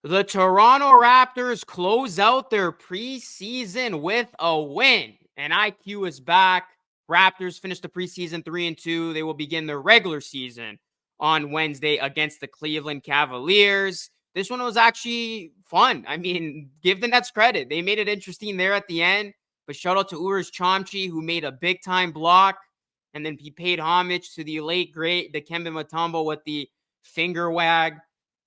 The Toronto Raptors close out their preseason with a win, and IQ is back. Raptors finished the preseason 3-2. They will begin their regular season on Wednesday against the Cleveland Cavaliers. This one was actually fun. I mean, give the Nets credit. They made it interesting there at the end, but shout out to Urs Chomchi, who made a big-time block, and then he paid homage to the late, great Dikembe Mutombo with the finger wag.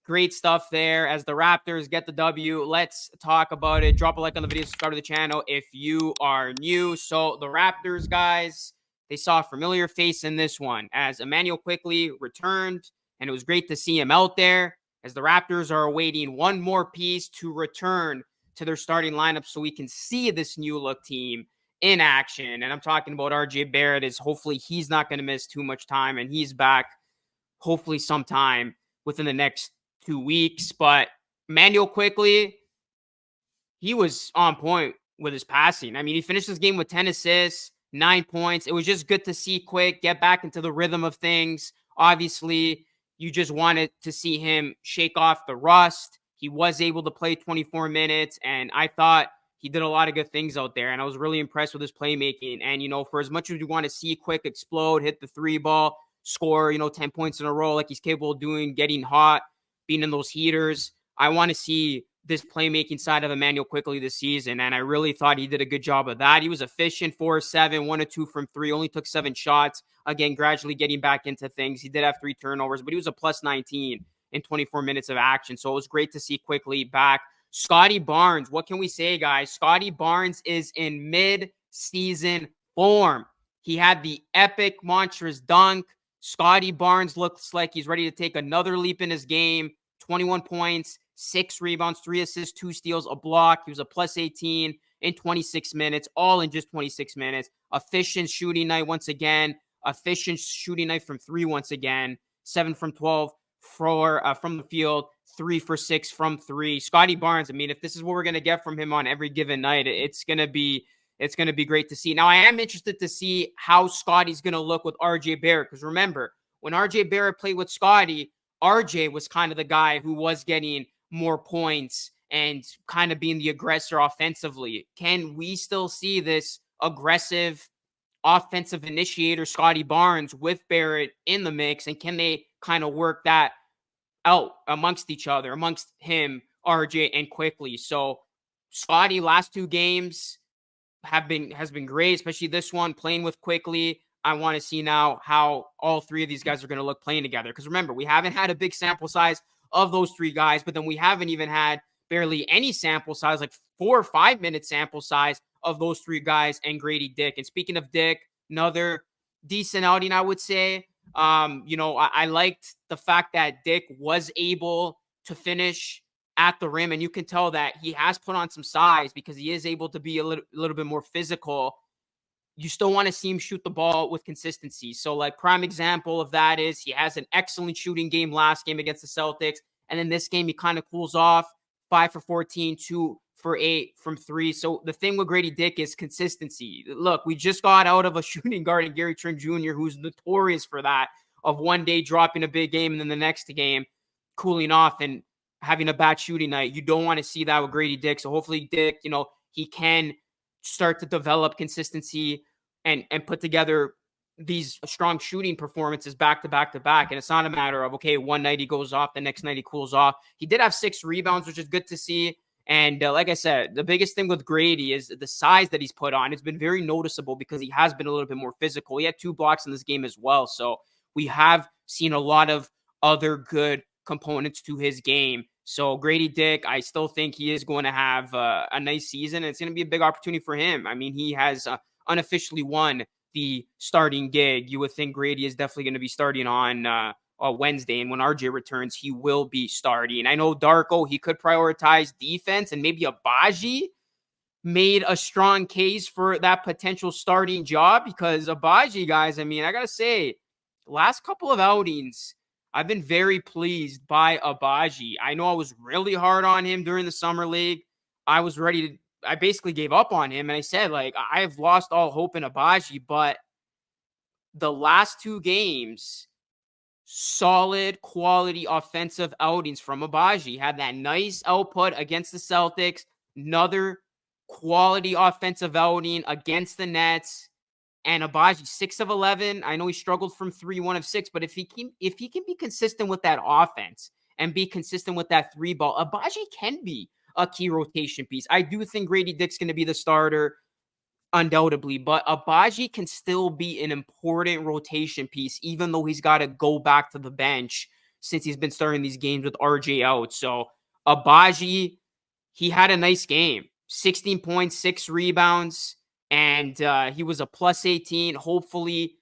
Great stuff there as the Raptors get the W. Let's talk about it. Drop a like on the video, subscribe to the channel if you are new. So the Raptors, guys, they saw a familiar face in this one as Emmanuel Quickley returned, and it was great to see him out there as the Raptors are awaiting one more piece to return to their starting lineup so we can see this new look team in action. And I'm talking about RJ Barrett, is hopefully he's not going to miss too much time, and he's back hopefully sometime within the next 2 weeks. But Emmanuel Quickley, he was on point with his passing. I mean, he finished this game with 10 assists, 9 points. It was just good to see Quick get back into the rhythm of things. Obviously, you just wanted to see him shake off the rust. He was able to play 24 minutes, and I thought he did a lot of good things out there, and I was really impressed with his playmaking. And, for as much as you want to see Quick explode, hit the three ball, score, 10 points in a row like he's capable of doing, getting hot, being in those heaters, I want to see this playmaking side of Emmanuel Quickley this season, and I really thought he did a good job of that. He was efficient, 4-7, 1-2 from three, only took 7 shots. Again, gradually getting back into things. He did have 3 turnovers, but he was a plus 19 in 24 minutes of action, so it was great to see Quickley back. Scotty Barnes, what can we say, guys? Scotty Barnes is in mid-season form. He had the epic, monstrous dunk. Scotty Barnes looks like he's ready to take another leap in his game. 21 points, 6 rebounds, 3 assists, 2 steals, a block. He was a plus 18 in 26 minutes, all in just 26 minutes. Efficient shooting night once again. Efficient shooting night from 3 once again. 7 from 12 from the field. 3 for 6 from 3. Scotty Barnes, I mean, if this is what we're going to get from him on every given night, it's going to be great to see. Now, I am interested to see how Scotty's going to look with RJ Barrett, because remember, when RJ Barrett played with Scotty, RJ was kind of the guy who was getting more points and kind of being the aggressor offensively. Can we still see this aggressive offensive initiator, Scotty Barnes, with Barrett in the mix? And can they kind of work that out amongst each other, amongst him, RJ, and Quickley? So Scotty, last 2 games has been great, especially this one, playing with Quickley. I want to see now how all 3 of these guys are going to look playing together. Because remember, we haven't had a big sample size of those 3 guys, but then we haven't even had barely any sample size, like 4 or 5 minute sample size of those 3 guys and Grady Dick. And speaking of Dick, another decent outing, I would say. I liked the fact that Dick was able to finish at the rim, and you can tell that he has put on some size because he is able to be a little bit more physical. You still want to see him shoot the ball with consistency. So, like, prime example of that is he has an excellent shooting game last game against the Celtics, and then this game he kind of cools off, 5 for 14, 2 for 8 from 3. So the thing with Grady Dick is consistency. Look, we just got out of a shooting guard in Gary Trent Jr., who's notorious for that, of one day dropping a big game and then the next game cooling off and having a bad shooting night. You don't want to see that with Grady Dick. So hopefully Dick, he can start to develop consistency and put together these strong shooting performances back to back to back. And it's not a matter of, okay, one night he goes off, the next night he cools off. He did have 6 rebounds, which is good to see. And like I said, the biggest thing with Grady is the size that he's put on. It's been very noticeable because he has been a little bit more physical. He had 2 blocks in this game as well. So we have seen a lot of other good components to his game. So Grady Dick, I still think he is going to have a nice season. And it's going to be a big opportunity for him. I mean, he has unofficially won the starting gig. You would think Grady is definitely going to be starting on Wednesday, and when RJ returns, he will be starting. I know Darko, he could prioritize defense, and maybe Abaji made a strong case for that potential starting job, because Abaji, guys, I mean, I gotta say, last couple of outings, I've been very pleased by Abaji. I know I was really hard on him during the summer league. I basically gave up on him, and I said, like, I've lost all hope in Abaji, but the last 2 games, solid quality offensive outings from Abaji. Had that nice output against the Celtics, another quality offensive outing against the Nets. And Abaji, 6 of 11. I know he struggled from 3, 1 of 6, but if he can be consistent with that offense and be consistent with that 3 ball, Abaji can be a key rotation piece. I do think Grady Dick's going to be the starter, undoubtedly, but Abaji can still be an important rotation piece, even though he's got to go back to the bench since he's been starting these games with RJ out. So Abaji, he had a nice game, 16 points, 6 rebounds, and he was a plus 18. Hopefully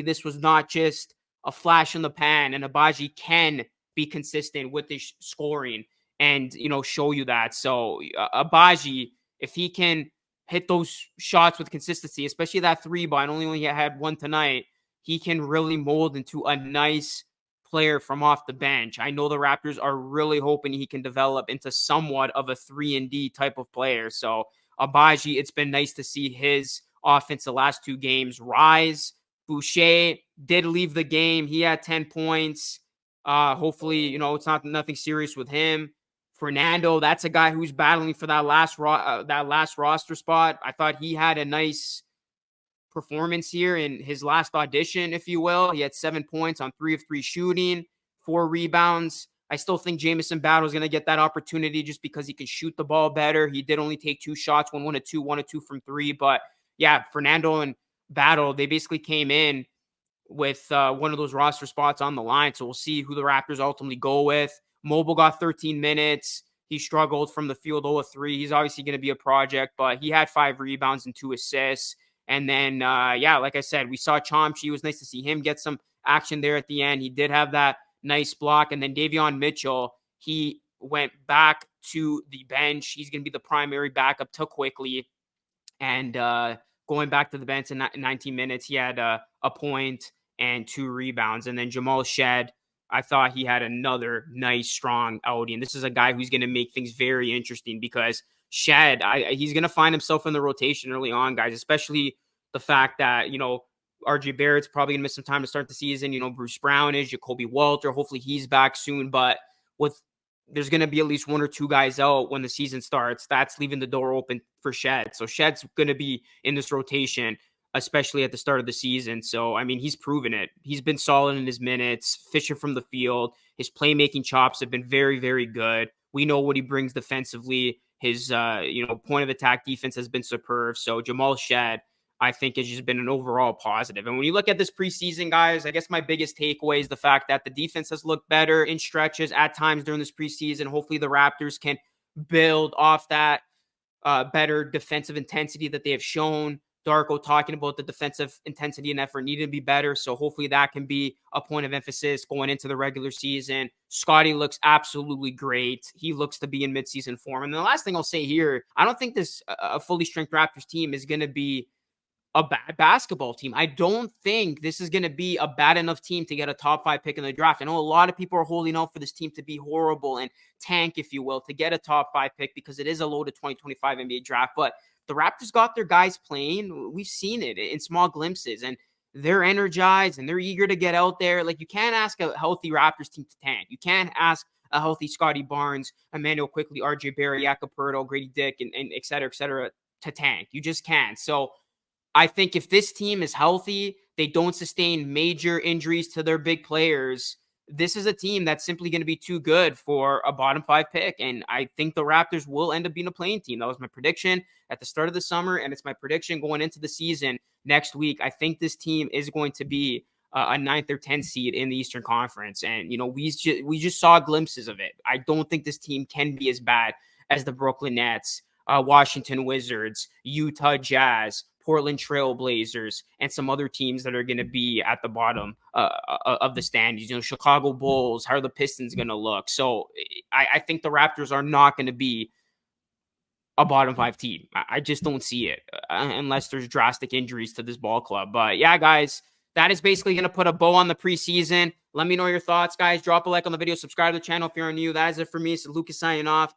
this was not just a flash in the pan, and Abaji can be consistent with his scoring and, show you that. So Abaji, if he can hit those shots with consistency, especially that 3 ball, and only had 1 tonight, he can really mold into a nice player from off the bench. I know the Raptors are really hoping he can develop into somewhat of a 3-and-D type of player. So Abaji, it's been nice to see his offense the last 2 games rise. Boucher did leave the game. He had 10 points. Hopefully, it's nothing serious with him. Fernando, that's a guy who's battling for that last roster spot. I thought he had a nice performance here in his last audition, if you will. He had 7 points on 3 of 3 shooting, 4 rebounds. I still think Jamison Battle is going to get that opportunity just because he can shoot the ball better. He did only take 2 shots, 1 of 2, 1 of 2 from 3. But yeah, Fernando and Battle, they basically came in with one of those roster spots on the line. So we'll see who the Raptors ultimately go with. Mobile got 13 minutes. He struggled from the field 0 of 3. He's obviously going to be a project, but he had 5 rebounds and 2 assists. And then, like I said, we saw Chomsky. It was nice to see him get some action there at the end. He did have that nice block. And then Davion Mitchell, he went back to the bench. He's going to be the primary backup to Quickly. And going back to the bench in 19 minutes, he had a point and 2 rebounds. And then Jamal Shed, I thought he had another nice, strong outing. This is a guy who's going to make things very interesting because Shed, he's going to find himself in the rotation early on, guys, especially the fact that, RJ Barrett's probably going to miss some time to start the season. Bruce Brown is, Jacoby Walter. Hopefully he's back soon. But there's going to be at least 1 or 2 guys out when the season starts. That's leaving the door open for Shed. So Shed's going to be in this rotation, especially at the start of the season. So, he's proven it. He's been solid in his minutes, fishing from the field. His playmaking chops have been very, very good. We know what he brings defensively. His, point of attack defense has been superb. So Jamal Shed, I think, has just been an overall positive. And when you look at this preseason, guys, I guess my biggest takeaway is the fact that the defense has looked better in stretches at times during this preseason. Hopefully the Raptors can build off that better defensive intensity that they have shown. Darko talking about the defensive intensity and effort needed to be better. So hopefully that can be a point of emphasis going into the regular season. Scotty looks absolutely great. He looks to be in midseason form. And the last thing I'll say here, I don't think this a fully strength Raptors team is going to be a bad basketball team. I don't think this is going to be a bad enough team to get a top 5 pick in the draft. I know a lot of people are holding out for this team to be horrible and tank, if you will, to get a top 5 pick because it is a loaded 2025 NBA draft. But the Raptors got their guys playing. We've seen it in small glimpses, and they're energized and they're eager to get out there. Like, you can't ask a healthy Raptors team to tank. You can't ask a healthy Scotty Barnes, Emmanuel Quickly, RJ Barrett, Jakob Poeltl, Grady Dick, and et cetera, to tank. You just can't. So I think if this team is healthy, they don't sustain major injuries to their big players, this is a team that's simply going to be too good for a bottom 5 pick. And I think the Raptors will end up being a playing team. That was my prediction at the start of the summer, and it's my prediction going into the season next week. I think this team is going to be a 9th or 10th seed in the Eastern Conference. And, we just saw glimpses of it. I don't think this team can be as bad as the Brooklyn Nets, Washington Wizards, Utah Jazz, Portland Trail Blazers, and some other teams that are going to be at the bottom of the standings. Chicago Bulls, how are the Pistons going to look? So I think the Raptors are not going to be a bottom 5 team. I just don't see it unless there's drastic injuries to this ball club. But yeah, guys, that is basically going to put a bow on the preseason. Let me know your thoughts, guys. Drop a like on the video. Subscribe to the channel if you're new. That is it for me. So Lucas signing off.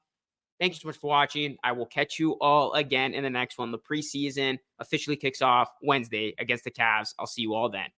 Thank you so much for watching. I will catch you all again in the next one. The preseason officially kicks off Wednesday against the Cavs. I'll see you all then.